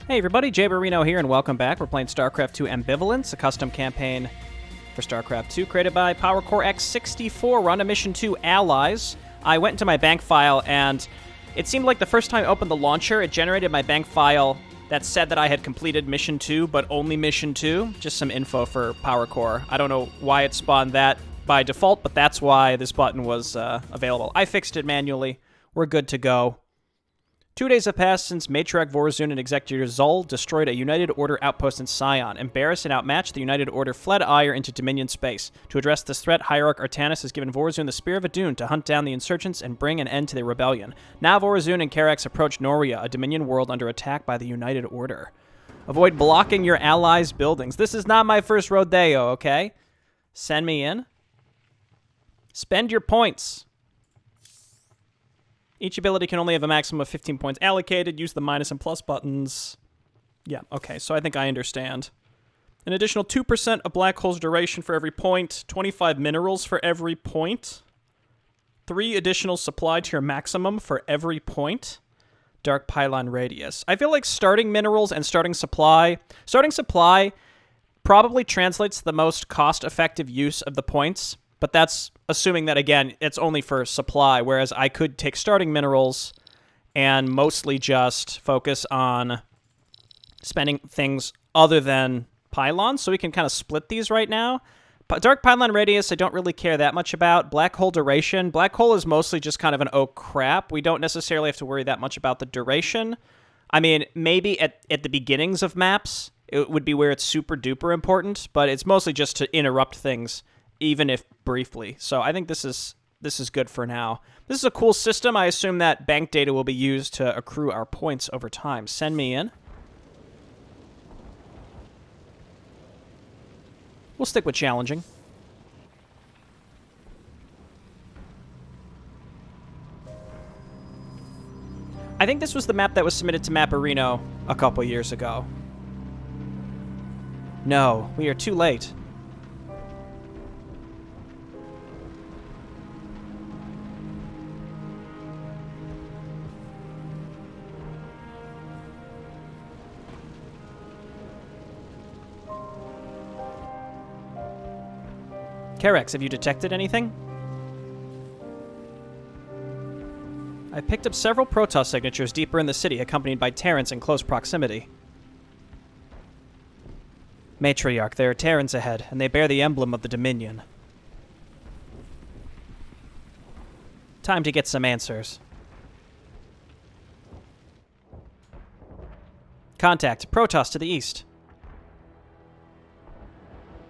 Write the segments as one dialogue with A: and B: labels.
A: Hey everybody, Jay Barino here, and welcome back. We're playing StarCraft 2 Ambivalence, a custom campaign for StarCraft 2 created by PowerCore X64. We're on to Mission 2, Allies. I went into my bank file, and it seemed like the first time I opened the launcher, it generated my bank file that said that I had completed Mission 2, but only Mission 2. Just some info for PowerCore. I don't know why it spawned that by default, but that's why this button was available. I fixed it manually. We're good to go. 2 days have passed since Matriarch Vorazun and Executor Zul destroyed a United Order outpost in Sion. Embarrassed and outmatched, the United Order fled Ire into Dominion space. To address this threat, Hierarch Artanis has given Vorazun the Spear of Adun to hunt down the insurgents and bring an end to their rebellion. Now Vorazun and Karax approach Noria, a Dominion world under attack by the United Order. Avoid blocking your allies' buildings. This is not my first rodeo, okay? Send me in. Spend your points. Each ability can only have a maximum of 15 points allocated. Use the minus and plus buttons. Yeah, okay, so I think I understand. An additional 2% of black hole's duration for every point. 25 minerals for every point. 3 additional supply to your maximum for every point. Dark pylon radius. I feel like starting minerals and starting supply... Starting supply probably translates to the most cost-effective use of the points, but that's assuming that, again, it's only for supply, whereas I could take starting minerals and mostly just focus on spending things other than pylons, so we can kind of split these right now. But Dark Pylon Radius, I don't really care that much about. Black Hole Duration. Black Hole is mostly just kind of an oh crap. We don't necessarily have to worry that much about the duration. I mean, maybe at the beginnings of maps, it would be where it's super duper important, but it's mostly just to interrupt things, even if briefly. So I think this is good for now. This is a cool system. I assume that bank data will be used to accrue our points over time. Send me in. We'll stick with challenging. I think this was the map that was submitted to Mapperino a couple years ago. No, we are too late. Karax, have you detected anything? I picked up several Protoss signatures deeper in the city, accompanied by Terrans in close proximity. Matriarch, there are Terrans ahead, and they bear the emblem of the Dominion. Time to get some answers. Contact, Protoss to the east.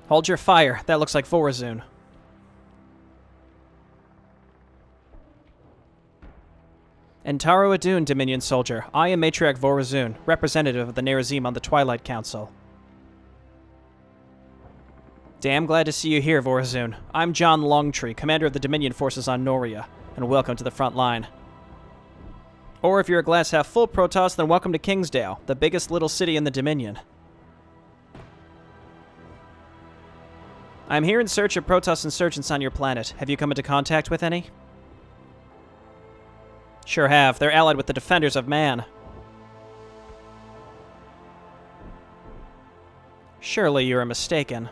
A: Hold your fire. That looks like Vorazun. Entaro Adun, Dominion soldier. I am Matriarch Vorazun, representative of the Nerazim on the Twilight Council. Damn glad to see you here, Vorazun. I'm John Longtree, commander of the Dominion forces on Noria, and welcome to the front line. Or if you're a glass-half-full Protoss, then welcome to Kingsdale, the biggest little city in the Dominion. I'm here in search of Protoss insurgents on your planet. Have you come into contact with any? Sure have. They're allied with the Defenders of Man. Surely you are mistaken.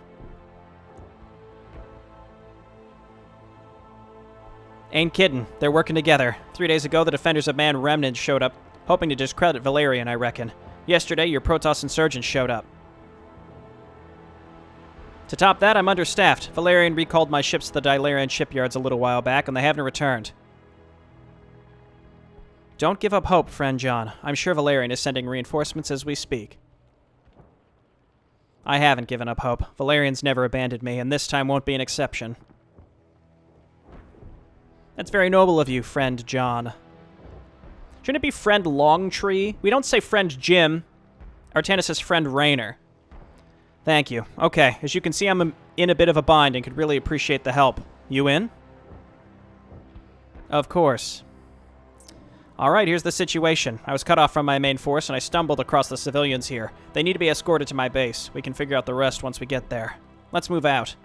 A: Ain't kiddin'. They're working together. 3 days ago, the Defenders of Man remnants showed up, hoping to discredit Valerian, I reckon. Yesterday, your Protoss insurgents showed up. To top that, I'm understaffed. Valerian recalled my ships to the Dylarian shipyards a little while back, and they haven't returned. Don't give up hope, friend John. I'm sure Valerian is sending reinforcements as we speak. I haven't given up hope. Valerian's never abandoned me, and this time won't be an exception. That's very noble of you, friend John. Shouldn't it be friend Longtree? We don't say friend Jim. Artanis says friend Raynor. Thank you. Okay, as you can see, I'm in a bit of a bind and could really appreciate the help. You in? Of course. Alright, here's the situation. I was cut off from my main force and I stumbled across the civilians here. They need to be escorted to my base. We can figure out the rest once we get there. Let's move out.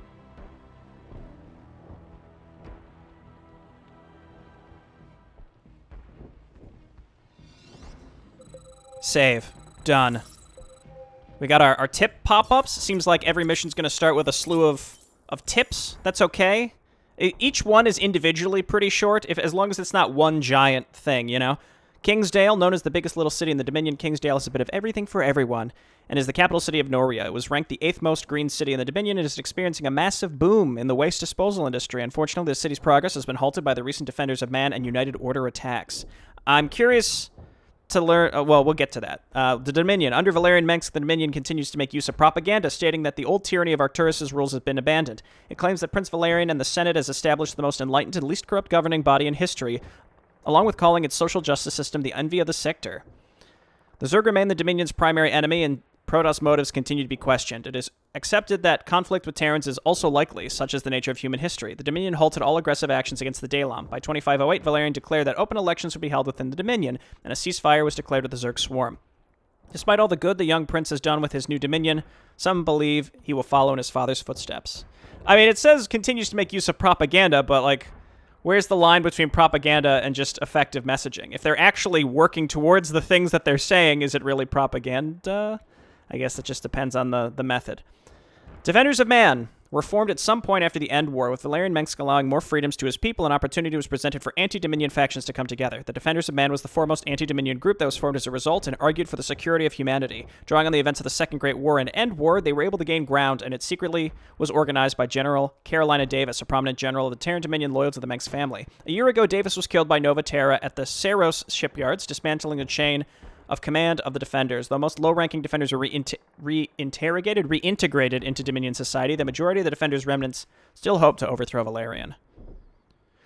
A: Save. Done. We got our tip pop-ups. Seems like every mission's going to start with a slew of tips. That's okay. Each one is individually pretty short, as long as it's not one giant thing, you know? Kingsdale, known as the biggest little city in the Dominion, Kingsdale is a bit of everything for everyone, and is the capital city of Noria. It was ranked the 8th most green city in the Dominion and is experiencing a massive boom in the waste disposal industry. Unfortunately, the city's progress has been halted by the recent Defenders of Man and United Order attacks. I'm curious to learn... well, we'll get to that. The Dominion. Under Valerian Mensk, the Dominion continues to make use of propaganda, stating that the old tyranny of Arcturus' rules has been abandoned. It claims that Prince Valerian and the Senate has established the most enlightened and least corrupt governing body in history, along with calling its social justice system the envy of the sector. The Zerg remain the Dominion's primary enemy, and Protoss motives continue to be questioned. It is accepted that conflict with Terrans is also likely, such is the nature of human history. The Dominion halted all aggressive actions against the Daylom. By 2508, Valerian declared that open elections would be held within the Dominion, and a ceasefire was declared with the Zerg swarm. Despite all the good the young prince has done with his new Dominion, some believe he will follow in his father's footsteps. I mean, it says continues to make use of propaganda, but, like, where's the line between propaganda and just effective messaging? If they're actually working towards the things that they're saying, is it really propaganda? I guess it just depends on the method. Defenders of Man were formed at some point after the End War, with Valerian Mensk allowing more freedoms to his people. An opportunity was presented for anti-Dominion factions to come together. The Defenders of Man was the foremost anti-Dominion group that was formed as a result and argued for the security of humanity. Drawing on the events of the Second Great War and End War, they were able to gain ground, and it secretly was organized by General Carolina Davis, a prominent general of the Terran Dominion loyal to the Mensk family. A year ago, Davis was killed by Nova Terra at the Saros shipyards, dismantling a chain of command of the Defenders. Though most low-ranking Defenders were reintegrated into Dominion society, the majority of the Defenders' remnants still hope to overthrow Valerian.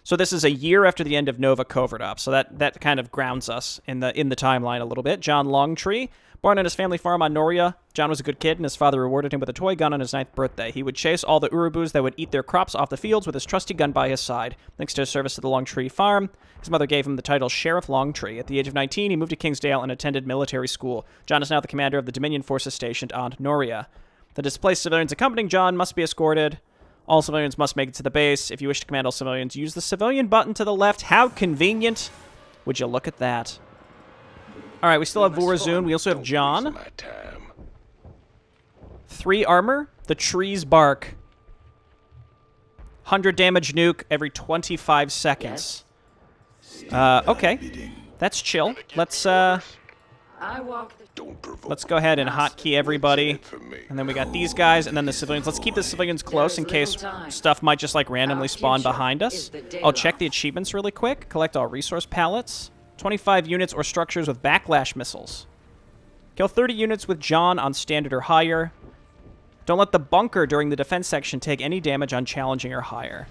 A: So this is a year after the end of Nova Covert Ops, so that kind of grounds us in the timeline a little bit. John Longtree, born on his family farm on Noria, John was a good kid, and his father rewarded him with a toy gun on his 9th birthday. He would chase all the Urubus that would eat their crops off the fields with his trusty gun by his side. Thanks to his service to the Longtree farm, his mother gave him the title Sheriff Longtree. At the age of 19, he moved to Kingsdale and attended military school. John is now the commander of the Dominion forces stationed on Noria. The displaced civilians accompanying John must be escorted. All civilians must make it to the base. If you wish to command all civilians, use the civilian button to the left. How convenient. Would you look at that? All right, we still have Vorazun. We also have John. 3 armor. The trees bark. 100 damage nuke every 25 seconds. Okay. That's chill. Let's go ahead and hotkey everybody. And then we got these guys, and then the civilians. Let's keep the civilians close in case stuff might just, like, randomly spawn behind us. I'll check the achievements really quick. Collect all resource pallets. 25 units or structures with backlash missiles. Kill 30 units with John on standard or higher. Don't let the bunker during the defense section take any damage on challenging or higher.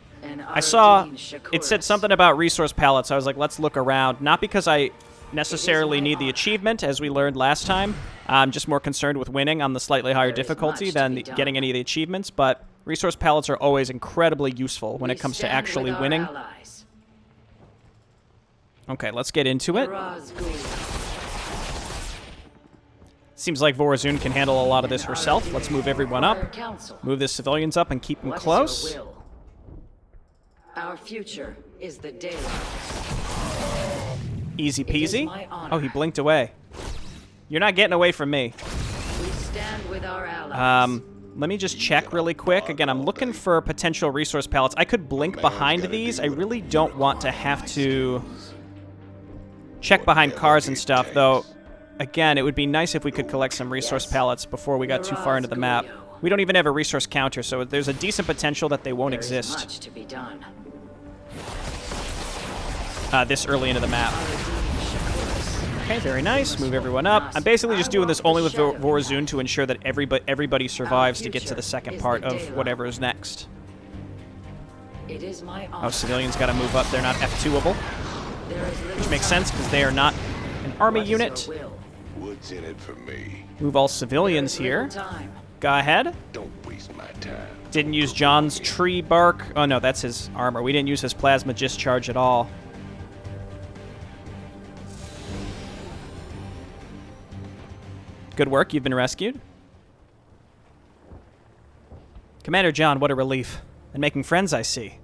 A: I saw it said something about resource pallets. I was like, let's look around. Not because I necessarily need the achievement, as we learned last time. I'm just more concerned with winning on the slightly higher difficulty than getting any of the achievements, but resource pallets are always incredibly useful when it comes to actually winning. Okay, let's get into it. Seems like Vorazun can handle a lot of this herself. Let's move everyone up. Move the civilians up and keep them close.
B: Our future is the daylight.
A: Easy peasy. Oh, he blinked away. You're not getting away from me.
B: We stand with our allies.
A: Let me just check really quick. Again, I'm looking for potential resource pallets. I could blink behind these. I really don't want to have to check behind cars and stuff, though. Again, it would be nice if we could collect some resource pallets before we got too far into the map. We don't even have a resource counter, so there's a decent potential that they won't exist.
B: Much to be done.
A: This early into the map. Okay, very nice. Move everyone up. I'm basically just doing this only with Vorazun to ensure that everybody survives to get to the second part of whatever is next. Oh, civilians got to move up. They're not F2-able. Which makes sense, because they are not an army unit.
C: What's in it for me?
A: Move all civilians here. Go ahead.
C: Don't waste my time.
A: Didn't use John's tree bark. Oh, no, that's his armor. We didn't use his plasma discharge at all. Good work. You've been rescued. Commander John, what a relief. And making friends, I see.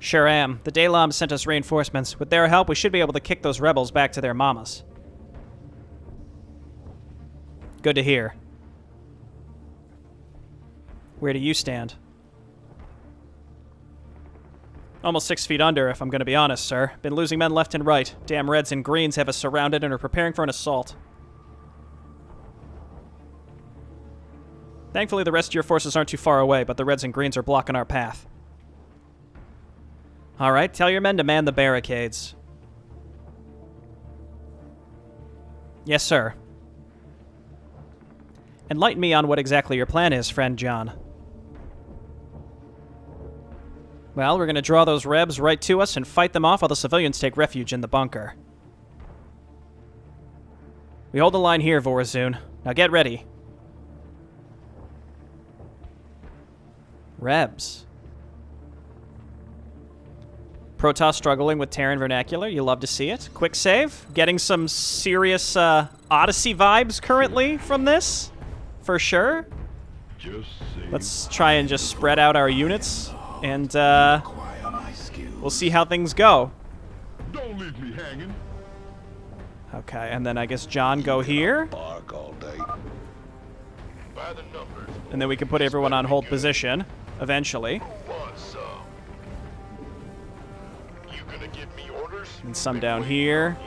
A: Sure am. The Daylom sent us reinforcements. With their help, we should be able to kick those rebels back to their mamas. Good to hear. Where do you stand? Almost 6 feet under, if I'm going to be honest, sir. Been losing men left and right. Damn Reds and Greens have us surrounded and are preparing for an assault. Thankfully, the rest of your forces aren't too far away, but the Reds and Greens are blocking our path. All right, tell your men to man the barricades. Yes, sir. Enlighten me on what exactly your plan is, friend John. Well, we're going to draw those Rebs right to us and fight them off while the civilians take refuge in the bunker. We hold the line here, Vorazun. Now get ready. Rebs. Protoss struggling with Terran vernacular. You love to see it. Quick save. Getting some serious Odyssey vibes currently from this. For sure. Let's try and just spread out our units. And we'll see how things go.
D: Don't leave me hanging.
A: Okay, and then I guess John go here.
C: Bark all day.
D: By the numbers.
A: And then we can put everyone on hold position, eventually.
D: What's up? You gonna give me orders?
A: And some down here.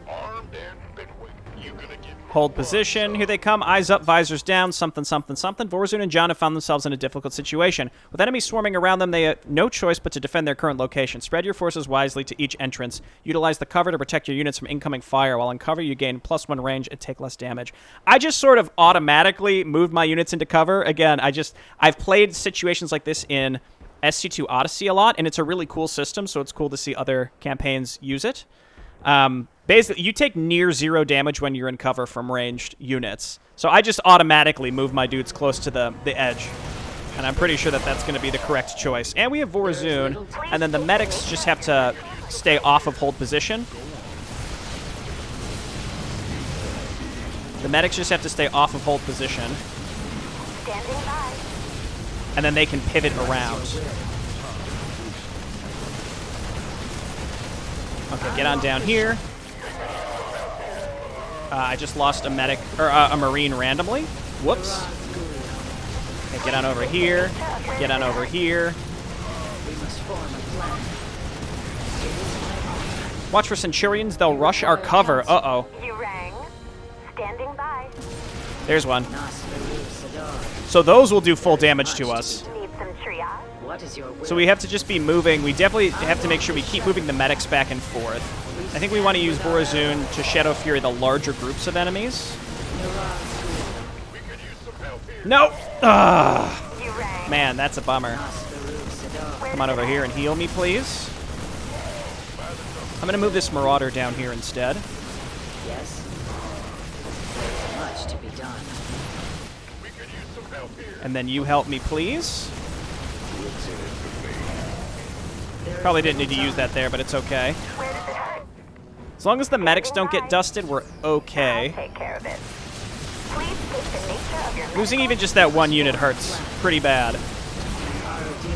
D: Armed and bedweight. You gonna give me
A: Hold position. Here they come. Eyes up, visors down. Something, something, something. Vorazun and John have found themselves in a difficult situation. With enemies swarming around them, they have no choice but to defend their current location. Spread your forces wisely to each entrance. Utilize the cover to protect your units from incoming fire. While in cover, you gain +1 range and take less damage. I just sort of automatically moved my units into cover. Again, I've played situations like this in SC2 Odyssey a lot, and it's a really cool system, so it's cool to see other campaigns use it. Basically, you take near 0 damage when you're in cover from ranged units. So I just automatically move my dudes close to the edge. And I'm pretty sure that that's going to be the correct choice. And we have Vorazun, and then the medics just have to stay off of hold position. The medics just have to stay off of hold position. And then they can pivot around. Okay, get on down here. I just lost a medic, or a marine randomly. Whoops. Okay, get on over here. Get on over here. Watch for Centurions. They'll rush our cover. Uh-oh.
E: You rang. Standing by.
A: There's one. So those will do full damage to us.
E: Need some triage?
B: What is your will?
A: So we have to just be moving. We definitely have to make sure we keep moving the medics back and forth. I think we want to use Vorazun to Shadow Fury the larger groups of enemies. No! Ugh.
E: You rang.
A: Man, that's a bummer. Come on over here and heal me, please. I'm going to move this Marauder down here instead.
B: Yes. There's much to be done.
A: And then you help me, please. Probably didn't need to use that there, but it's okay.
E: Where does it hurt?
A: As long as the medics don't get dusted, we're okay.
E: I'll take care of it. Please state the nature of your
A: Losing even just that one unit hurts pretty bad.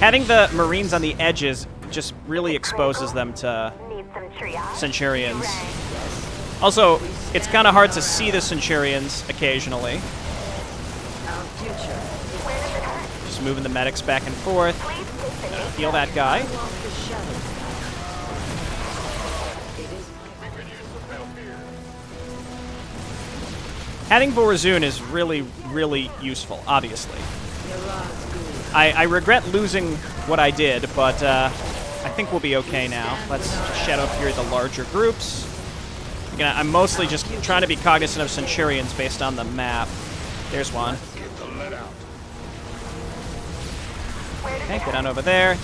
A: Having the Marines on the edges just really exposes them to
E: need some triage.
A: Centurions.
E: You rang.
A: Also, it's kind of hard to see the Centurions occasionally.
B: Our future
E: Where does it hurt?
A: Just moving the medics back and forth.
E: Please state the nature.
A: Heal that guy.
B: is the shadow. It is
A: Having Vorazun is really, really useful, obviously. I regret losing what I did, but I think we'll be okay now. Let's just Shadow Fury the larger groups. Again, I'm mostly just trying to be cognizant of Centurions based on the map. There's one. Okay, get on over there.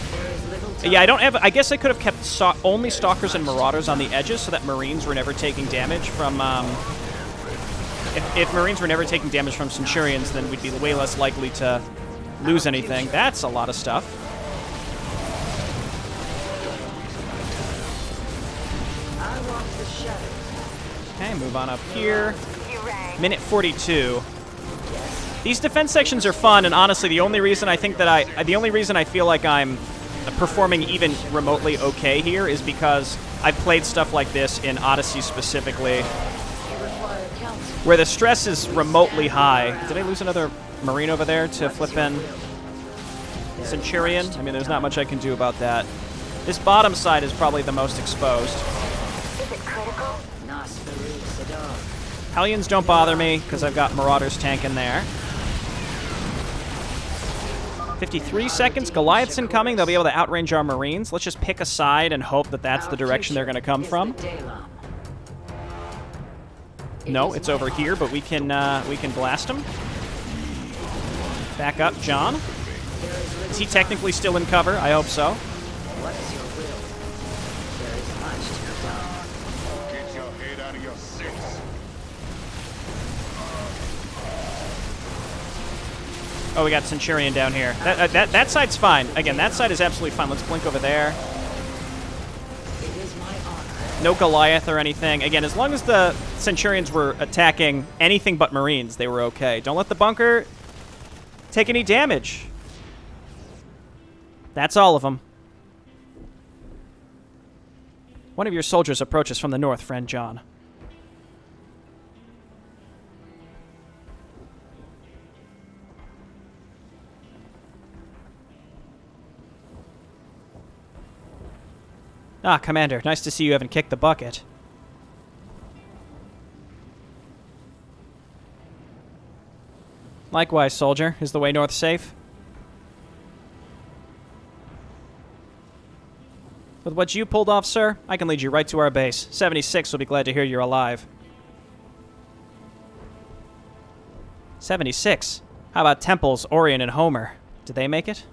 A: Yeah, I don't have... I guess I could have kept only Stalkers and Marauders on the edges so that Marines were never taking damage from... If Marines were never taking damage from Centurions, then we'd be way less likely to lose anything. That's a lot of stuff.
B: I walk the shadows.
A: Okay, move on up here.
E: You rang.
A: Minute 42. These defense sections are fun, and honestly, the only reason I feel like I'm performing even remotely okay here is because I've played stuff like this in Odyssey specifically, where the stress is remotely high. Did I lose another Marine over there to flip in Centurion? I mean, there's not much I can do about that. This bottom side is probably the most exposed.
E: Is it critical?
A: Hellions don't bother me, because I've got Marauder's tank in there. 53 seconds. Goliath's incoming. They'll be able to outrange our Marines. Let's just pick a side and hope that that's the direction they're going to come from. No, it's over here, but we can blast them. Back up, John. Is he technically still in cover? I hope so.
C: Get your head out of your seats.
A: Oh, we got Centurion down here. That side's fine. Again, that side is absolutely fine. Let's blink over there. No Goliath or anything. Again, as long as the Centurions were attacking anything but Marines, they were okay. Don't let the bunker take any damage. That's all of them. One of your soldiers approaches from the north, friend John. Ah, Commander, nice to see you haven't kicked the bucket. Likewise, soldier. Is the way north safe? With what you pulled off, sir, I can lead you right to our base. 76 will be glad to hear you're alive. 76? How about Temples, Orion, and Homer? Did they make it?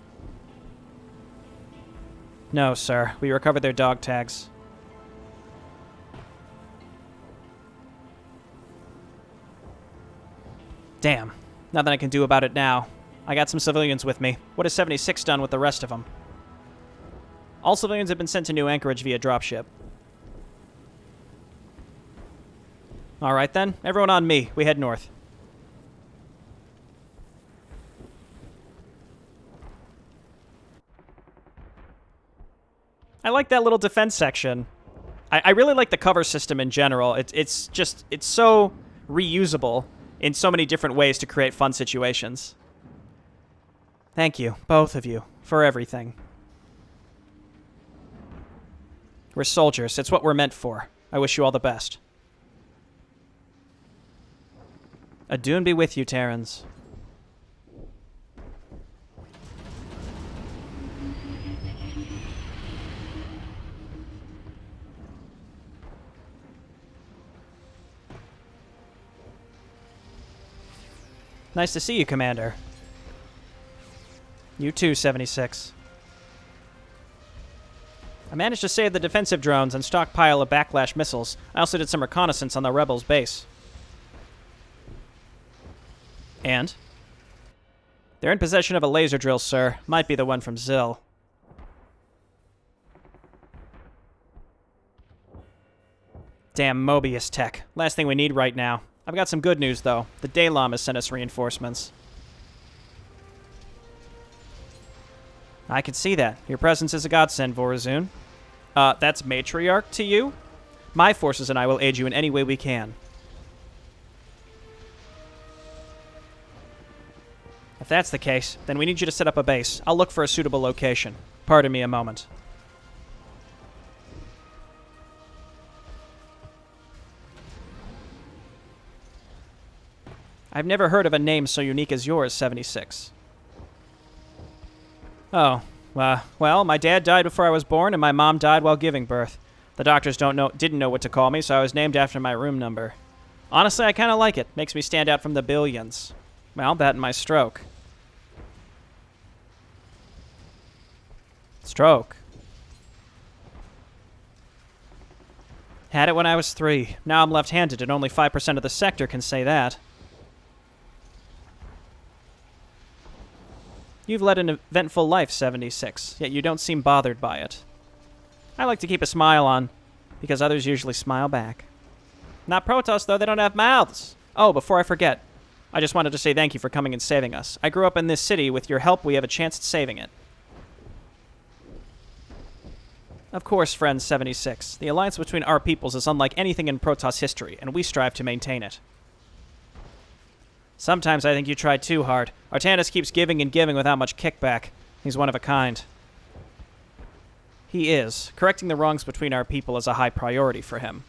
A: No, sir. We recovered their dog tags. Damn. Nothing I can do about it now. I got some civilians with me. What has 76 done with the rest of them? All civilians have been sent to New Anchorage via dropship. All right, then. Everyone on me. We head north. I like that little defense section. I really like the cover system in general. It's so reusable in so many different ways to create fun situations. Thank you, both of you, for everything. We're soldiers. It's what we're meant for. I wish you all the best. Adun be with you, Terrans. Nice to see you, Commander. You too, 76. I managed to save the defensive drones and stockpile of backlash missiles. I also did some reconnaissance on the rebels' base. And? They're in possession of a laser drill, sir. Might be the one from Zill. Damn Mobius tech. Last thing we need right now. I've got some good news, though. The Daylom has sent us reinforcements. I can see that. Your presence is a godsend, Vorazun. That's matriarch to you? My forces and I will aid you in any way we can. If that's the case, then we need you to set up a base. I'll look for a suitable location. Pardon me a moment. I've never heard of a name so unique as yours, 76. Oh, well, my dad died before I was born, and my mom died while giving birth. The doctors didn't know what to call me, so I was named after my room number. Honestly, I kind of like it. Makes me stand out from the billions. Well, that and my stroke. Stroke? Had it when I was 3. Now I'm left-handed, and only 5% of the sector can say that. You've led an eventful life, 76, yet you don't seem bothered by it. I like to keep a smile on, because others usually smile back. Not Protoss, though. They don't have mouths. Oh, before I forget, I just wanted to say thank you for coming and saving us. I grew up in this city. With your help, we have a chance at saving it. Of course, friend 76. The alliance between our peoples is unlike anything in Protoss history, and we strive to maintain it. Sometimes I think you try too hard. Artanis keeps giving and giving without much kickback. He's one of a kind. He is. Correcting the wrongs between our people is a high priority for him.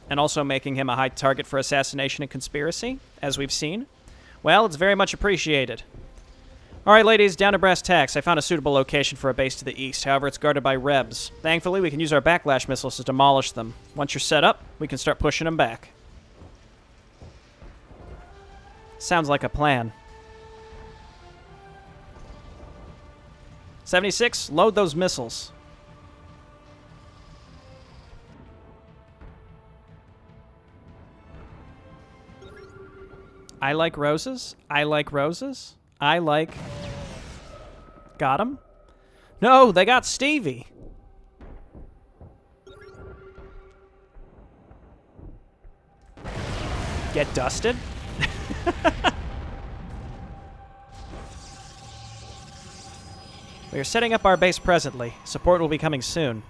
A: And also making him a high target for assassination and conspiracy, as we've seen. Well, it's very much appreciated. Alright, ladies, down to brass tacks. I found a suitable location for a base to the east. However, it's guarded by Rebs. Thankfully, we can use our backlash missiles to demolish them. Once you're set up, we can start pushing them back. Sounds like a plan. 76, load those missiles. I like roses. I like roses. I like... Got him? No, they got Stevie. Get dusted? We are setting up our base presently. Support will be coming soon.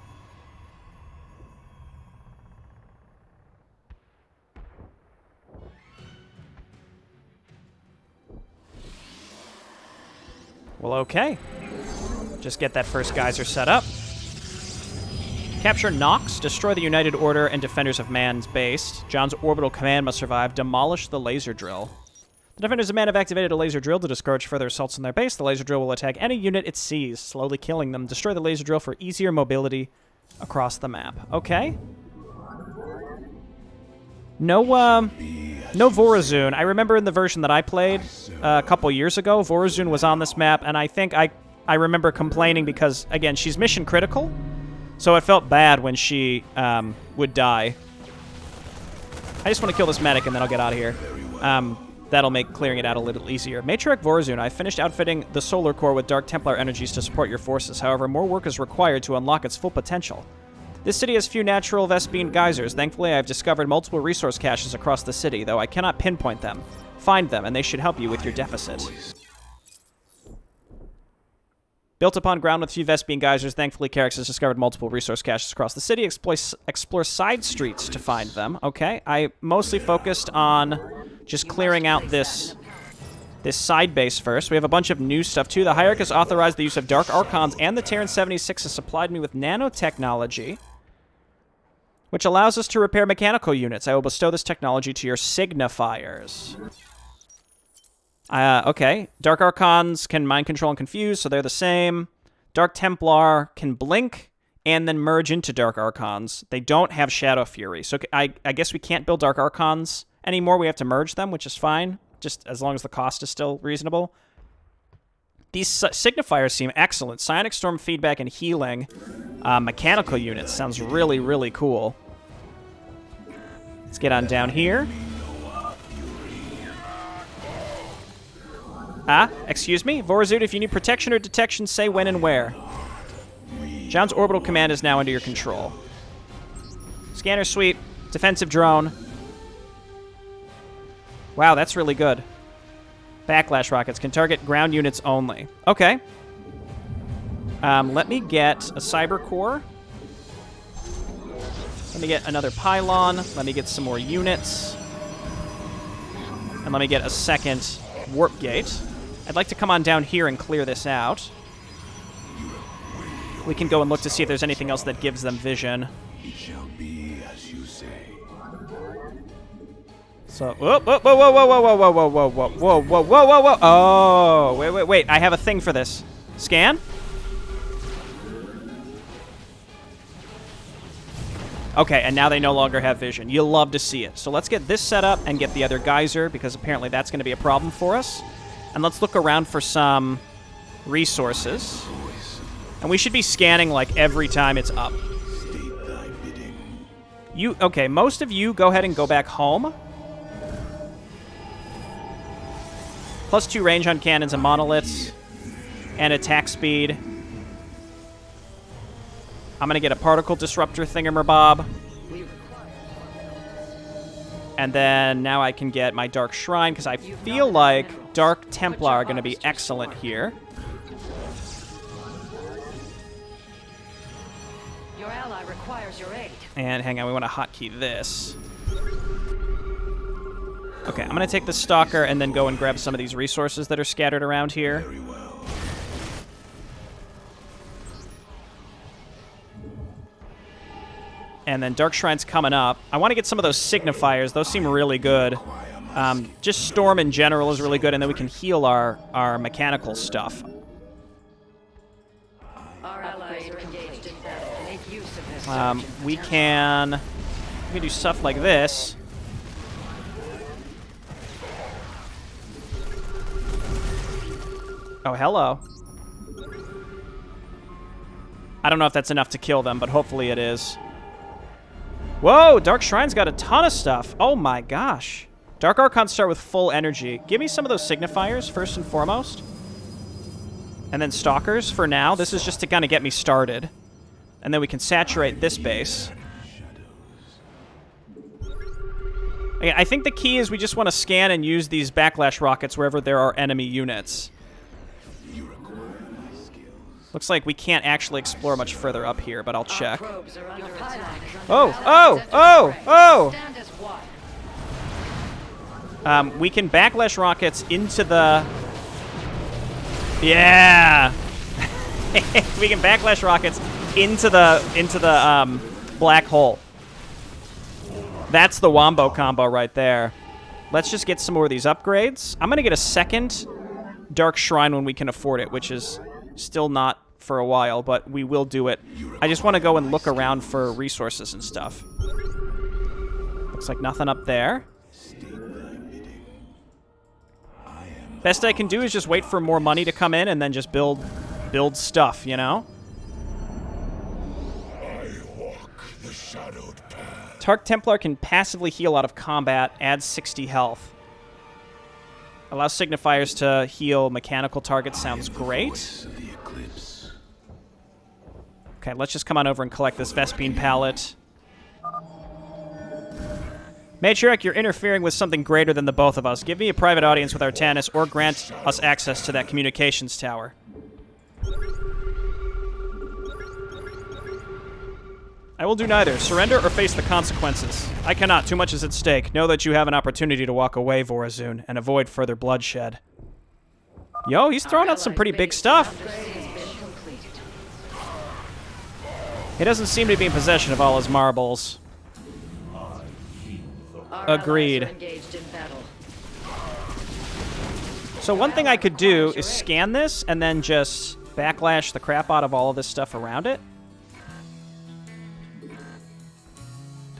A: Well, okay. Just get that first geyser set up. Capture Nox, destroy the United Order and Defenders of Man's base. John's orbital command must survive. Demolish the laser drill. The Defenders of Man have activated a laser drill to discourage further assaults on their base. The laser drill will attack any unit it sees, slowly killing them. Destroy the laser drill for easier mobility across the map. Okay. No Vorazun. I remember in the version that I played a couple years ago, Vorazun was on this map, and I think I remember complaining because, again, she's mission critical, so it felt bad when she would die. I just want to kill this medic, and then I'll get out of here. That'll make clearing it out a little easier. Matriarch Vorazun, I finished outfitting the Solar Core with Dark Templar energies to support your forces. However, more work is required to unlock its full potential. This city has few natural Vespene geysers. Thankfully, I have discovered multiple resource caches across the city, though I cannot pinpoint them. Find them, and they should help you with your deficit. Built upon ground with few Vespene geysers, thankfully, Carix has discovered multiple resource caches across the city. Explore side streets to find them. Okay, I mostly focused on just clearing out this side base first. We have a bunch of new stuff, too. The Hierarch has authorized the use of Dark Archons, and the Terran 76 has supplied me with nanotechnology, which allows us to repair mechanical units. I will bestow this technology to your signifiers. Okay. Dark Archons can mind control and confuse, so they're the same. Dark Templar can blink and then merge into Dark Archons. They don't have Shadow Fury, so I guess we can't build Dark Archons anymore. We have to merge them, which is fine, just as long as the cost is still reasonable. These signifiers seem excellent. Psionic Storm feedback and healing. Mechanical units sounds really, really cool. Let's get on down here. Excuse me? Vorazun, if you need protection or detection, say when and where. John's orbital command is now under your control. Scanner sweep. Defensive drone. Wow, that's really good. Backlash rockets can target ground units only. Okay. Let me get a cyber core. Let me get another pylon. Let me get some more units. And let me get a second warp gate. I'd like to come on down here and clear this out. We can go and look to see if there's anything else that gives them vision.
C: It shall be as you say.
A: So, whoa, whoa, whoa, whoa, whoa, whoa, whoa, whoa, whoa, whoa, whoa, whoa, whoa, whoa, whoa. Oh, wait. I have a thing for this. Scan? Okay, and now they no longer have vision. You'll love to see it. So let's get this set up and get the other geyser, because apparently that's going to be a problem for us. And let's look around for some resources. And we should be scanning, like, every time it's up. Okay, most of you go ahead and go back home. +2 range on cannons and monoliths. And attack speed. I'm going to get a particle disruptor thingammerbob. And then now I can get my Dark Shrine, because I feel like Dark Templar are going to be excellent here.
B: requires your aid.
A: And hang on, we want to hotkey this. Okay, I'm going to take the Stalker and then go and grab some of these resources that are scattered around here.
C: Very well.
A: And then Dark Shrine's coming up. I want to get some of those signifiers. Those seem really good. Just Storm in general is really good, and then we can heal our mechanical stuff.
B: Our allies are engaged in battle. Make use of this.
A: We can do stuff like this. Oh, hello. I don't know if that's enough to kill them, but hopefully it is. Whoa, Dark Shrine's got a ton of stuff. Oh my gosh. Dark Archons start with full energy. Give me some of those signifiers first and foremost. And then Stalkers for now. This is just to kind of get me started. And then we can saturate this base. Okay, I think the key is we just want to scan and use these backlash rockets wherever there are enemy units. Looks like we can't actually explore much further up here, but I'll check.
B: Probes are under attack.
A: Oh!
B: Stand as one.
A: We can backlash rockets into the... Yeah! We can backlash rockets into the black hole. That's the wombo combo right there. Let's just get some more of these upgrades. I'm going to get a second Dark Shrine when we can afford it, which is still not for a while, but we will do it. I just want to go and look around for resources and stuff. Looks like nothing up there. Best I can do is just wait for more money to come in and then just build stuff, you know?
D: I walk the shadowed path.
A: Tark Templar can passively heal out of combat, adds 60 health. Allows signifiers to heal mechanical targets, sounds great. Okay, let's just come on over and collect this Vespene pallet. Matriarch, you're interfering with something greater than the both of us. Give me a private audience with Artanis, or grant us access to that communications tower. I will do neither. Surrender or face the consequences. I cannot. Too much is at stake. Know that you have an opportunity to walk away, Vorazun, and avoid further bloodshed. Yo, he's throwing out some pretty big stuff. He doesn't seem to be in possession of all his marbles. Agreed. So one thing I could do is scan this and then just backlash the crap out of all of this stuff around it.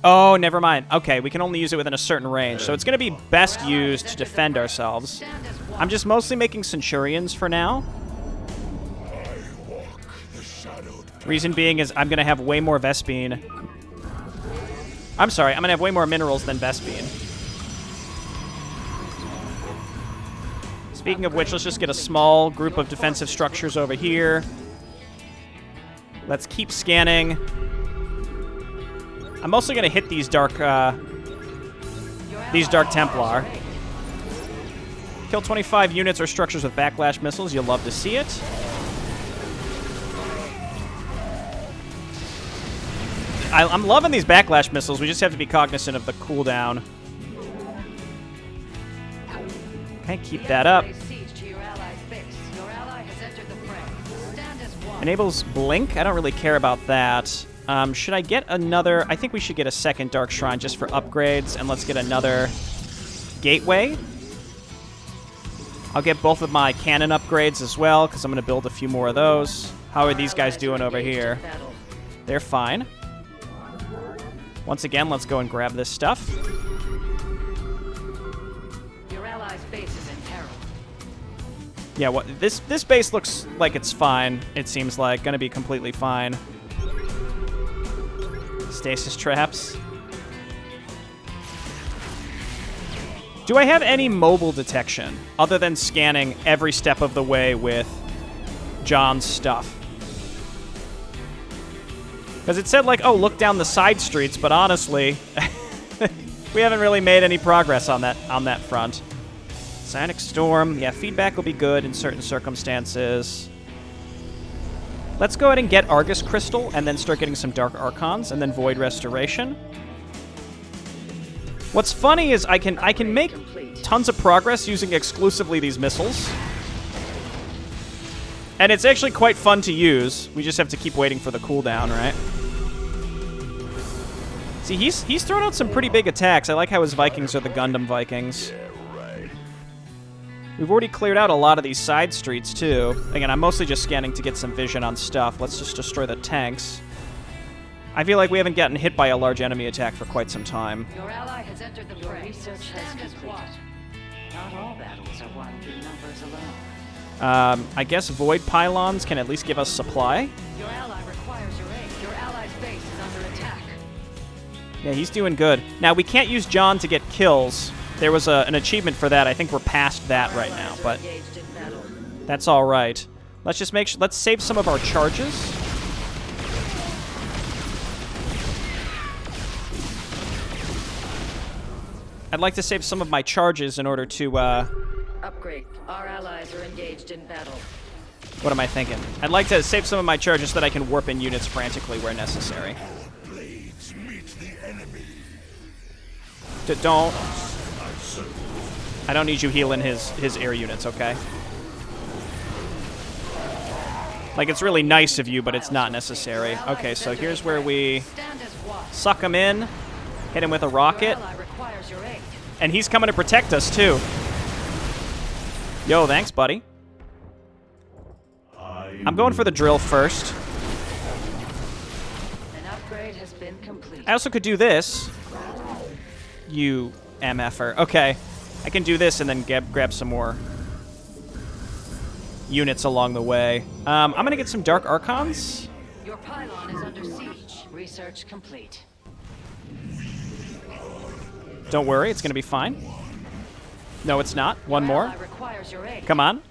A: Oh, never mind. Okay, we can only use it within a certain range, so it's going to be best used to defend ourselves. I'm just mostly making Centurions for now. Reason being is I'm going to have way more Vespene. I'm sorry, I'm going to have way more minerals than Vespene. Speaking of which, let's just get a small group of defensive structures over here. Let's keep scanning. I'm mostly going to hit these Dark Templar. Kill 25 units or structures with backlash missiles. You'll love to see it. I'm loving these backlash missiles. We just have to be cognizant of the cooldown. Okay, keep that up. Enables blink. I don't really care about that. Should I get another? I think we should get a second Dark Shrine just for upgrades, and let's get another gateway. I'll get both of my cannon upgrades as well, because I'm going to build a few more of those. How are these guys doing over here? They're fine. Once again, let's go and grab this stuff.
B: Your allies' base is in peril.
A: Yeah, what this base looks like it's fine. It seems like gonna be completely fine. Stasis traps. Do I have any mobile detection other than scanning every step of the way with John's stuff? Because it said, like, oh, look down the side streets, but honestly, we haven't really made any progress on that front. Psionic Storm, yeah, feedback will be good in certain circumstances. Let's go ahead and get Argus Crystal, and then start getting some Dark Archons, and then Void Restoration. What's funny is I can make tons of progress using exclusively these missiles. And it's actually quite fun to use. We just have to keep waiting for the cooldown, right? See, he's thrown out some pretty big attacks. I like how his Vikings are the Gundam Vikings. We've already cleared out a lot of these side streets, too. Again, I'm mostly just scanning to get some vision on stuff. Let's just destroy the tanks. I feel like we haven't gotten hit by a large enemy attack for quite some time.
B: Your ally has entered the fray. Research has completed. Not all battles are won through numbers alone.
A: I guess Void Pylons can at least give us supply.
B: Your ally requires your aid. Your ally's base is under attack.
A: Yeah, he's doing good. Now, we can't use John to get kills. There was an achievement for that. I think we're past that right now, but that's all right. Let's just make sure. Let's save some of our charges. I'd like to save some of my charges in order to,
B: Upgrade. Our allies are engaged in battle.
A: What am I thinking? I'd like to save some of my charges so that I can warp in units frantically where necessary.
D: Blades meet the enemy.
A: Don't. I don't need you healing his air units, okay? Like, it's really nice of you, but it's not necessary. Okay, so here's where we suck him in, hit him with a rocket, and he's coming to protect us, too. Yo, thanks, buddy. I'm going for the drill first.
B: An upgrade has been complete.
A: I also could do this. You MFer. Okay. I can do this and then grab some more units along the way. I'm going to get some Dark Archons.
B: Your pylon is under siege. Research complete.
A: Don't worry, it's going to be fine. No, it's not. One
B: Your
A: more.
B: ally requires your aid.
A: Come on.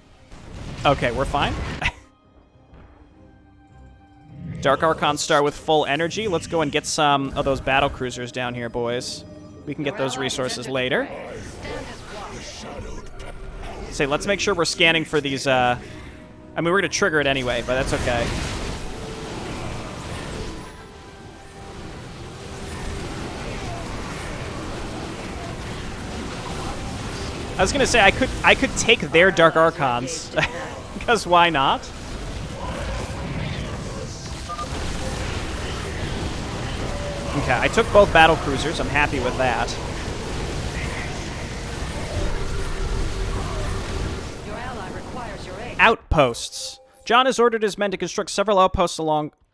A: Okay, we're fine. Dark Archon star with full energy. Let's go and get some of those battle cruisers down here, boys. We can get those resources later. Say, let's make sure we're scanning for these, I mean, we're going to trigger it anyway, but that's okay. I was going to say, I could take their Dark Archons, because why not? Okay, I took both battle cruisers. I'm happy with that. Outposts. John has ordered his men to construct several outposts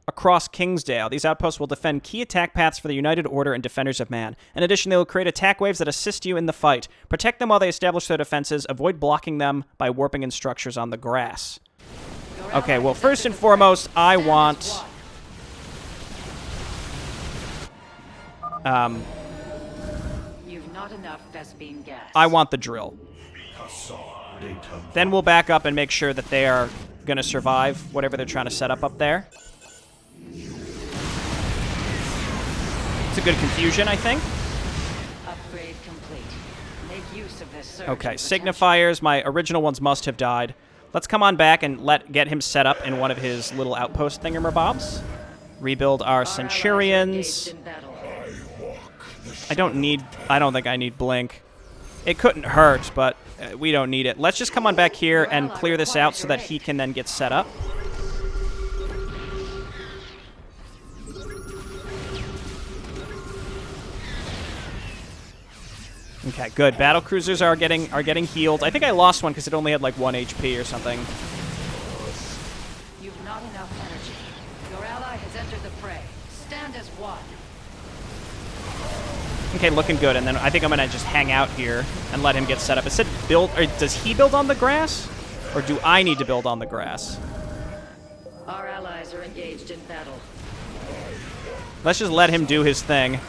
A: across Kingsdale. These outposts will defend key attack paths for the United Order and Defenders of Man. In addition, they will create attack waves that assist you in the fight. Protect them while they establish their defenses. Avoid blocking them by warping in structures on the grass. Okay, well, first and foremost, I want...
B: You've not enough Vespine gas.
A: I want the drill. Then we'll back up and make sure that they are going to survive whatever they're trying to set up there. It's a good confusion, I think.
B: Upgrade complete. Make use of this surge.
A: Okay, signifiers. My original ones must have died. Let's come on back and get him set up in one of his little outpost thingamabobs. Rebuild our Centurions. I don't think I need Blink. It couldn't hurt, but we don't need it. Let's just come on back here and clear this out so that he can then get set up. Okay, good. Battle cruisers are getting healed. I think I lost one because it only had like 1 HP or something.
B: You've not enough energy. Your ally has entered the fray. Stand as one.
A: Okay, looking good. And then I think I'm gonna just hang out here and let him get set up. It said build. Or does he build on the grass, or do I need to build on the grass?
B: Our allies are engaged in battle.
A: Let's just let him do his thing.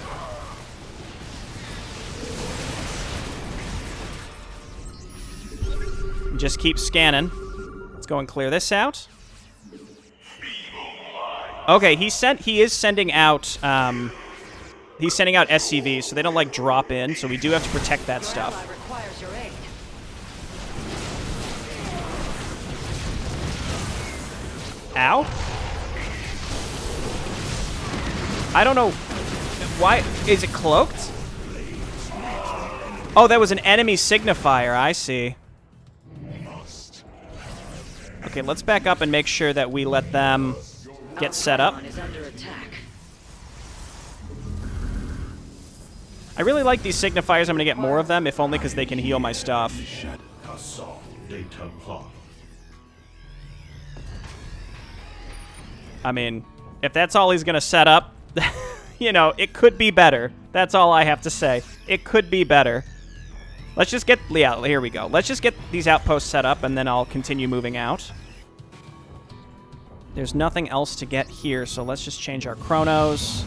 A: Just keep scanning. Let's go and clear this out. Okay, he is sending out he's sending out SCVs, so they don't like drop in, so we do have to protect that stuff. Ow. I don't know. Why? Is it cloaked? Oh, that was an enemy signifier. I see. Okay, let's back up and make sure that we let them get set up.
B: Is under attack.
A: I really like these signifiers. I'm going to get more of them, if only because they can heal my stuff. I mean, if that's all he's going to set up, you know, it could be better. That's all I have to say. It could be better. Let's just get... Yeah, here we go. Let's just get these outposts set up, and then I'll continue moving out. There's nothing else to get here, so let's just change our chronos.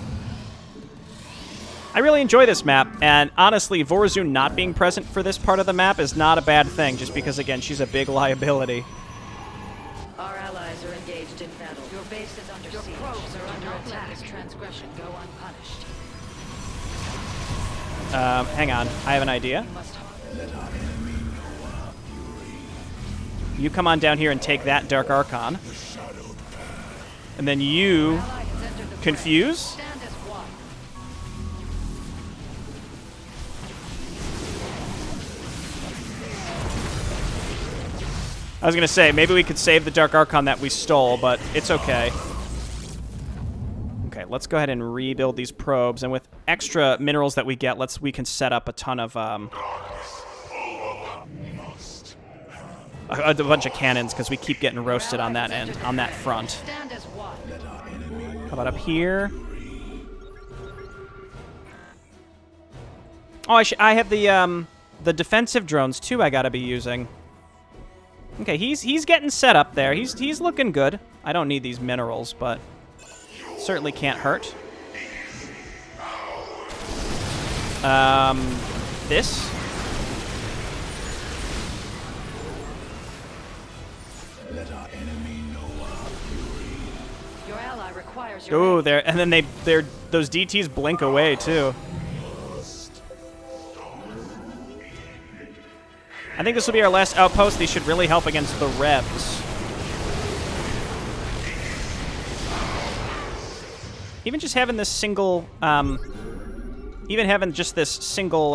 A: I really enjoy this map, and honestly, Vorazun not being present for this part of the map is not a bad thing, just because, again, she's a big liability.
B: Our allies are engaged in battle. Your base is under siege. Your probes are under attack. Let this transgression go unpunished.
A: Hang on. I have an idea. You come on down here and take that Dark Archon. And then you confuse.
B: Stand as one.
A: I was going to say, maybe we could save the Dark Archon that we stole, but it's okay. Okay, let's go ahead and rebuild these probes, and with extra minerals that we get, we can set up a ton of a bunch of cannons, because we keep getting roasted on that end, on that front.
B: Stand as one.
A: How about up here? Oh, I have the defensive drones too. I gotta be using. Okay, he's getting set up there. He's looking good. I don't need these minerals, but certainly can't hurt. This.
C: Let our enemy know our fury.
B: Your ally requires your
A: Ooh,
B: aid.
A: there, and then those DTs blink away too. I think this will be our last outpost. These should really help against the Revs. Even just having this single, even having just this single,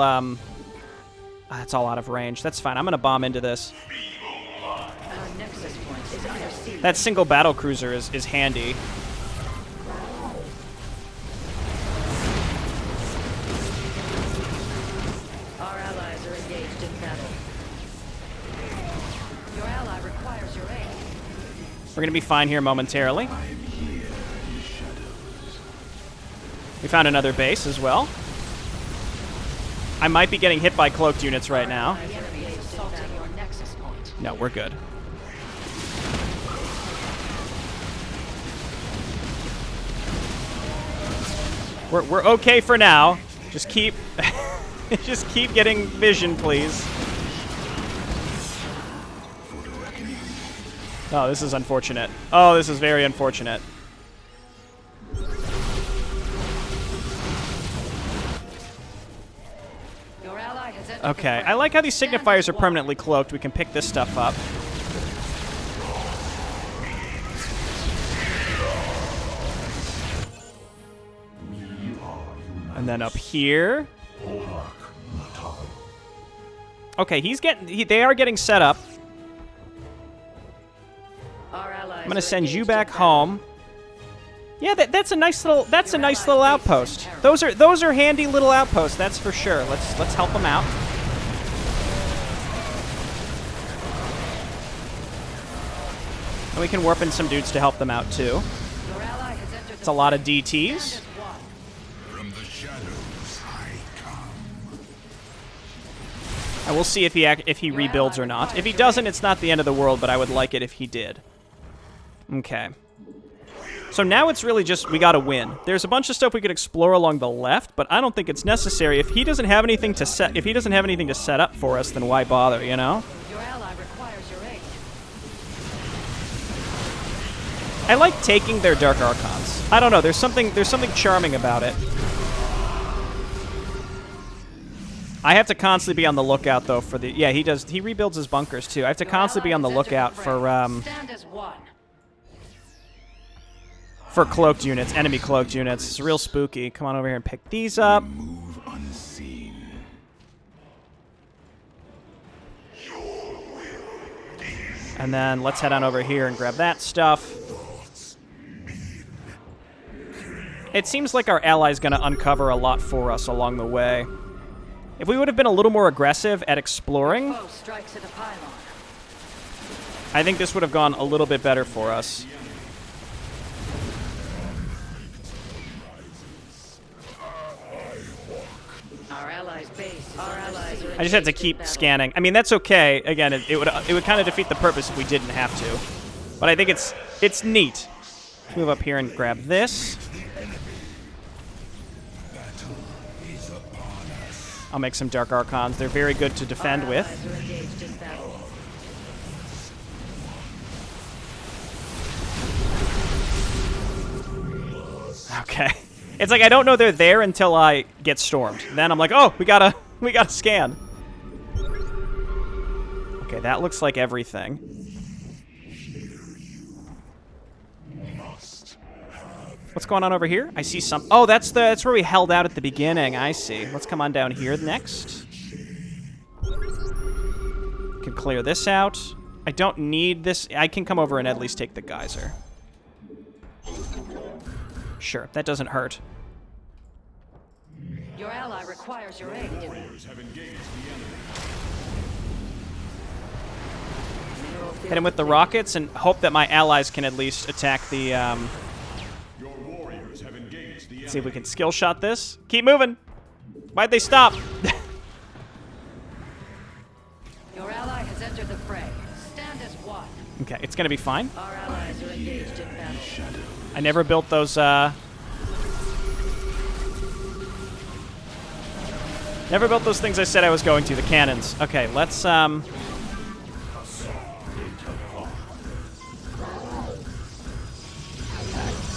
A: that's all out of range. That's fine. I'm gonna bomb into this.
B: Our nexus point is under siege.
A: That single battle cruiser is handy.
B: Our allies are engaged in battle. Your ally requires your aid.
A: We're gonna be fine here momentarily. We found another base as well. I might be getting hit by cloaked units right now.
B: The enemy is assaulting your nexus point.
A: No, we're good. We're okay for now. Just keep just keep getting vision, please. Oh, this is unfortunate. Oh, this is very unfortunate.
B: Your ally has entered
A: Okay,
B: the
A: I like how these
B: Stand
A: signifiers
B: as
A: are
B: one.
A: permanently cloaked. We can pick this stuff up. And then up here. Okay, they are getting set up.
B: Our allies
A: I'm gonna
B: are
A: send you
B: engaged
A: back
B: in battle.
A: home. Yeah, that's a nice little outpost. Those are handy little outposts, that's for sure. Let's help them out. And we can warp in some dudes to help them out too.
B: Your ally has entered
A: It's a lot of DTs.
B: Stand as one.
D: From the shadows I come.
A: I will see if he rebuilds or not. If he doesn't, it's not the end of the world, but I would like it if he did. Okay. So now it's really just we gotta win. There's a bunch of stuff we could explore along the left, but I don't think it's necessary. If he doesn't have anything to set up for us, then why bother, you know?
B: Your ally requires your aid.
A: I like taking their Dark Archons. I don't know, there's something charming about it. I have to constantly be on the lookout though for the he rebuilds his bunkers too. I have to
B: Your
A: constantly be
B: ally
A: on the
B: has entered
A: lookout
B: fray.
A: for
B: Stand as one.
A: For cloaked units, enemy cloaked units. It's real spooky. Come on over here and pick these up.
C: Move unseen.
A: And then let's head on over here and grab that stuff. It seems like our ally's going to uncover a lot for us along the way. If we would have been a little more aggressive at exploring,
B: Foe strikes at a pylon.
A: I think this would have gone a little bit better for us.
B: Our allies' base. Our allies are
A: I just had to keep scanning. I mean, that's okay. Again, it would kind of defeat the purpose if we didn't have to. But I think it's neat. Let's move up here and grab this. I'll make some Dark Archons. They're very good to defend with.
B: Allies are engaged in battle.
A: Okay. It's like I don't know they're there until I get stormed. Then I'm like, oh, we gotta scan. Okay, that looks like everything. What's going on over here? I see some. Oh, that's where we held out at the beginning. I see. Let's come on down here next. Can clear this out. I don't need this. I can come over and at least take the geyser. Sure, that doesn't hurt.
B: Your ally requires your aid.
A: Hit him with the rockets and hope that my allies can at least attack the.
D: Your warriors have engaged the
A: See if we can skill shot this. Keep moving. Why'd they stop?
B: Your ally has entered the fray. Stand as one.
A: Okay, it's gonna be fine.
B: Our allies are engaged in battle.
A: I never built those. Never built those things I said I was going to. The cannons. Okay, let's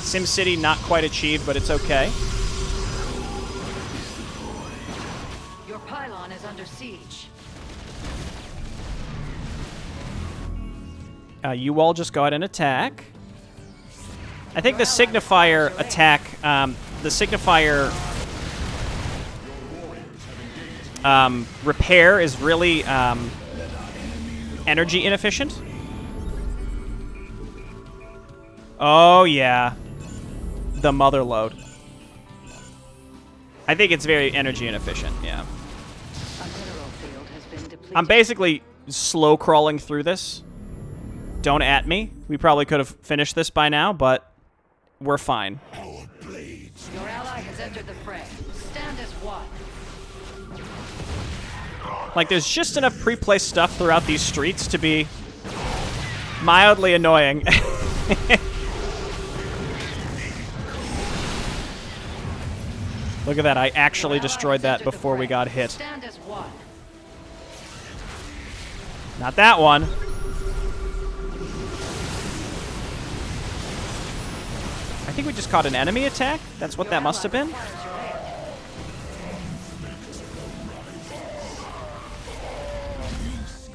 A: SimCity not quite achieved, but it's okay.
B: Your pylon is under siege.
A: You all just go ahead and attack. I think the signifier attack, the signifier repair is really energy inefficient. Oh yeah, the mother load. I think it's very energy inefficient. Yeah.
B: A mineral field has been depleted.
A: I'm basically slow crawling through this. Don't at me. We probably could have finished this by now, but we're fine.
B: Your ally has entered the fray. Stand as one.
A: Like, there's just enough pre-placed stuff throughout these streets to be mildly annoying. Look at that. I actually destroyed that before we got hit.
B: Stand as one.
A: Not that one. I think we just caught an enemy attack. That's what that must have been.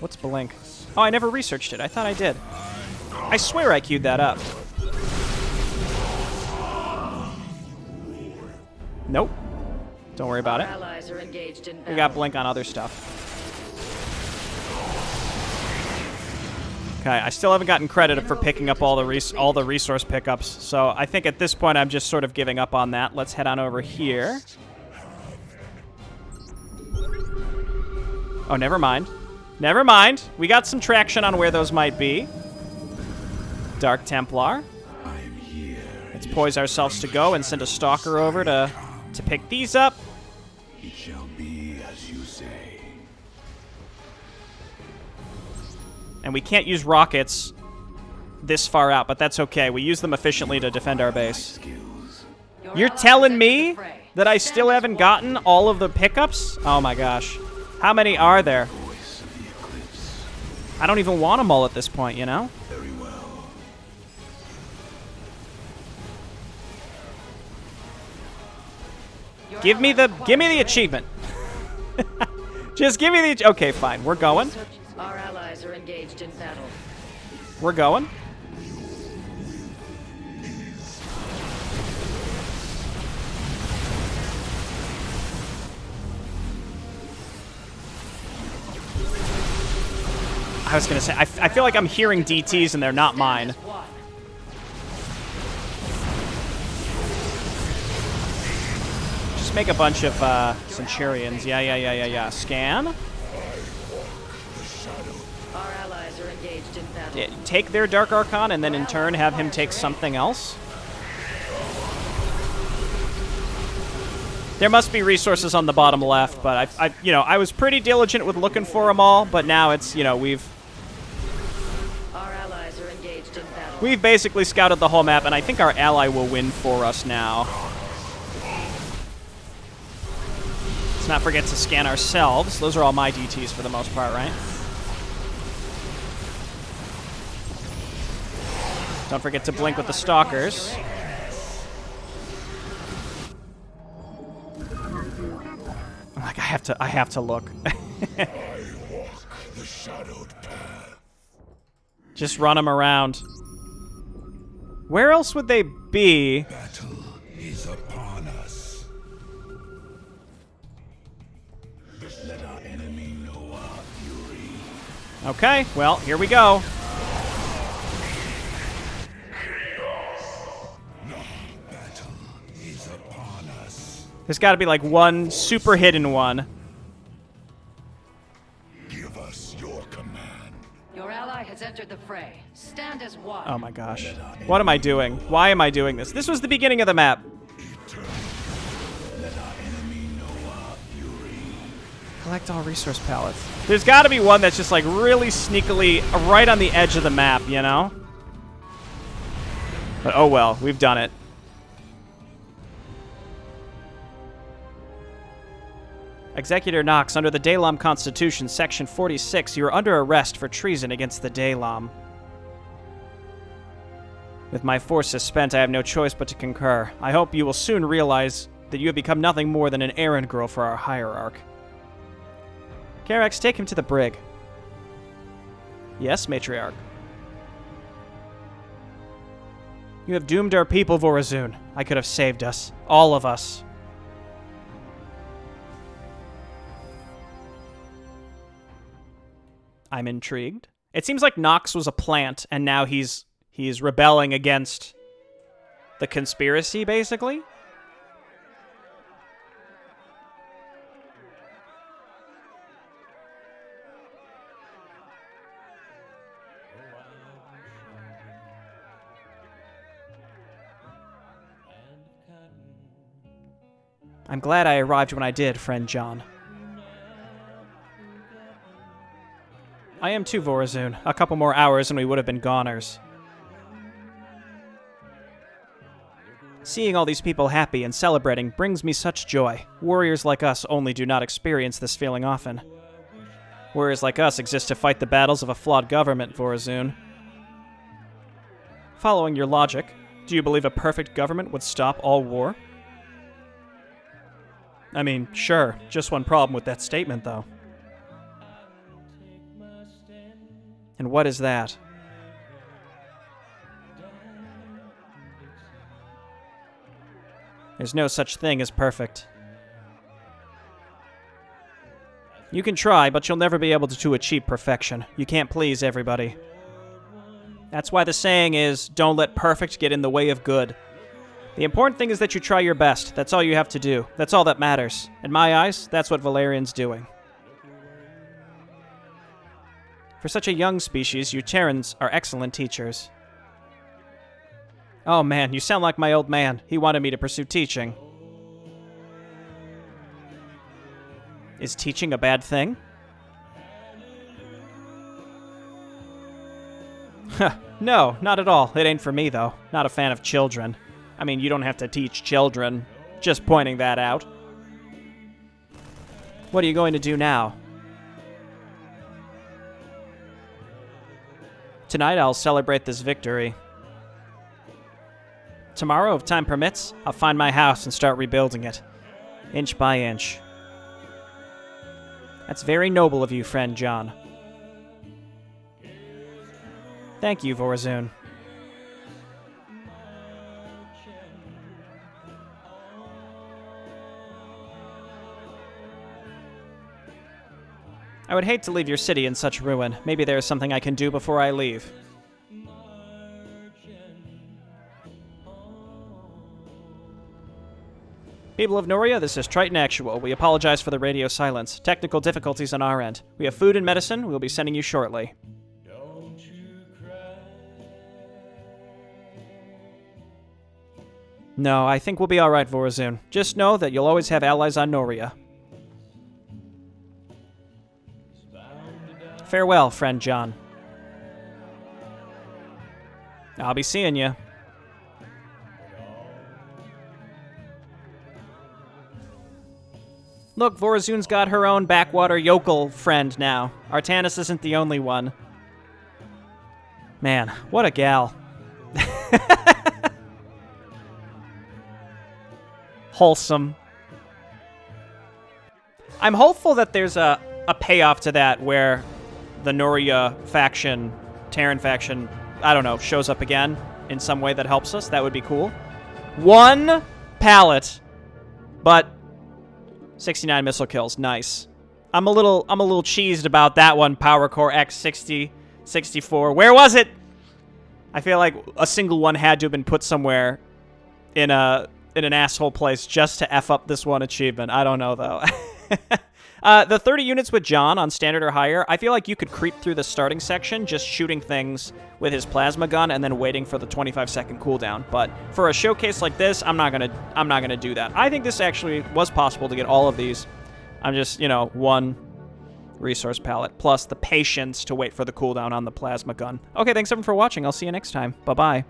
A: What's Blink? Oh, I never researched it. I thought I did. I swear I queued that up. Nope. Don't worry about it.
B: Allies are engaged in battle.
A: We got Blink on other stuff. Okay, I still haven't gotten credit for picking up all the resource pickups, so I think at this point I'm just sort of giving up on that. Let's head on over here. Oh, never mind. Never mind. We got some traction on where those might be. Dark Templar.
C: I'm here.
A: Let's poise ourselves to go and send a stalker over to pick these up.
C: It shall be as you say.
A: And we can't use rockets this far out, but that's okay. We use them efficiently to defend our base.
C: Skills.
B: Your
A: You're
B: ally has
A: telling
B: entered
A: me
B: the fray.
A: that I
B: Stand
A: still
B: as
A: haven't
B: one.
A: gotten all of the pickups? Oh my gosh. How many are there?
C: Voice of the eclipse.
A: I don't even want them all at this point, you know?
C: Very well.
B: Your
A: Give me
B: ally
A: the
B: requires your aid.
A: achievement. Just give me the okay, fine. We're going.
B: Our allies are engaged in battle.
A: We're going. I was gonna say, I feel like I'm hearing DTs and they're not mine. Just make a bunch of Centurions. Yeah. Scan.
B: Our allies are engaged in battle.
A: Yeah, take their Dark Archon and then in turn have him take something else. There must be resources on the bottom left, but I was pretty diligent with looking for them all, but now it's, we've
B: Our allies are engaged in battle.
A: We've basically scouted the whole map, and I think our ally will win for us now. Let's not forget to scan ourselves. Those are all my DTs for the most part, right? Don't forget to blink with the Stalkers. Like, I have to look.
C: I walk the shadowed path.
A: Just run them around. Where else would they be?
C: Battle is upon us. Let our enemy know our fury.
A: Okay, well, here we go.
C: Battle is upon us.
A: There's got to be like one super hidden one.
C: Give us your command.
B: Your ally has entered the fray. Stand as one.
A: Oh my gosh. What am I doing? Why am I doing this? This was the beginning of the map.
C: Let our enemy know our fury.
A: Collect all resource pallets. There's got to be one that's just like really sneakily right on the edge of the map, you know? But oh well, we've done it. Executor Knox, under the Daylam Constitution, Section 46, you are under arrest for treason against the Daylam. With my forces spent, I have no choice but to concur. I hope you will soon realize that you have become nothing more than an errand girl for our hierarch. Karax, take him to the brig. Yes, Matriarch. You have doomed our people, Vorazun. I could have saved us. All of us. I'm intrigued. It seems like Nox was a plant, and now he's rebelling against the conspiracy, basically. I'm glad I arrived when I did, friend John. I am too, Vorazun. A couple more hours and we would have been goners. Seeing all these people happy and celebrating brings me such joy. Warriors like us only do not experience this feeling often. Warriors like us exist to fight the battles of a flawed government, Vorazun. Following your logic, do you believe a perfect government would stop all war? I mean, sure, just one problem with that statement, though. And what is that? There's no such thing as perfect. You can try, but you'll never be able to achieve perfection. You can't please everybody. That's why the saying is, don't let perfect get in the way of good. The important thing is that you try your best. That's all you have to do. That's all that matters. In my eyes, that's what Valerian's doing. For such a young species, you Terrans are excellent teachers. Oh man, you sound like my old man. He wanted me to pursue teaching. Is teaching a bad thing? No, not at all. It ain't for me, though. Not a fan of children. I mean, you don't have to teach children. Just pointing that out. What are you going to do now? Tonight, I'll celebrate this victory. Tomorrow, if time permits, I'll find my house and start rebuilding it. Inch by inch. That's very noble of you, friend John. Thank you, Vorazun. I would hate to leave your city in such ruin. Maybe there is something I can do before I leave. People of Noria, this is Triton Actual. We apologize for the radio silence. Technical difficulties on our end. We have food and medicine. We'll be sending you shortly. No, I think we'll be alright, Vorazun. Just know that you'll always have allies on Noria. Farewell, friend John. I'll be seeing you. Look, Vorazun's got her own backwater yokel friend now. Artanis isn't the only one. Man, what a gal. Wholesome. I'm hopeful that there's a payoff to that where the Noria faction, Terran faction, I don't know, shows up again in some way that helps us. That would be cool. 1 pallet, but 69 missile kills, nice. I'm a little cheesed about that one. Power Core X60, 64. Where was it? I feel like a single one had to have been put somewhere in an asshole place just to F up this one achievement. I don't know though. The 30 units with John on standard or higher, I feel like you could creep through the starting section just shooting things with his plasma gun and then waiting for the 25-second cooldown. But for a showcase like this, I'm not gonna do that. I think this actually was possible to get all of these. I'm just, 1 resource palette plus the patience to wait for the cooldown on the plasma gun. Okay, thanks everyone for watching. I'll see you next time. Bye-bye.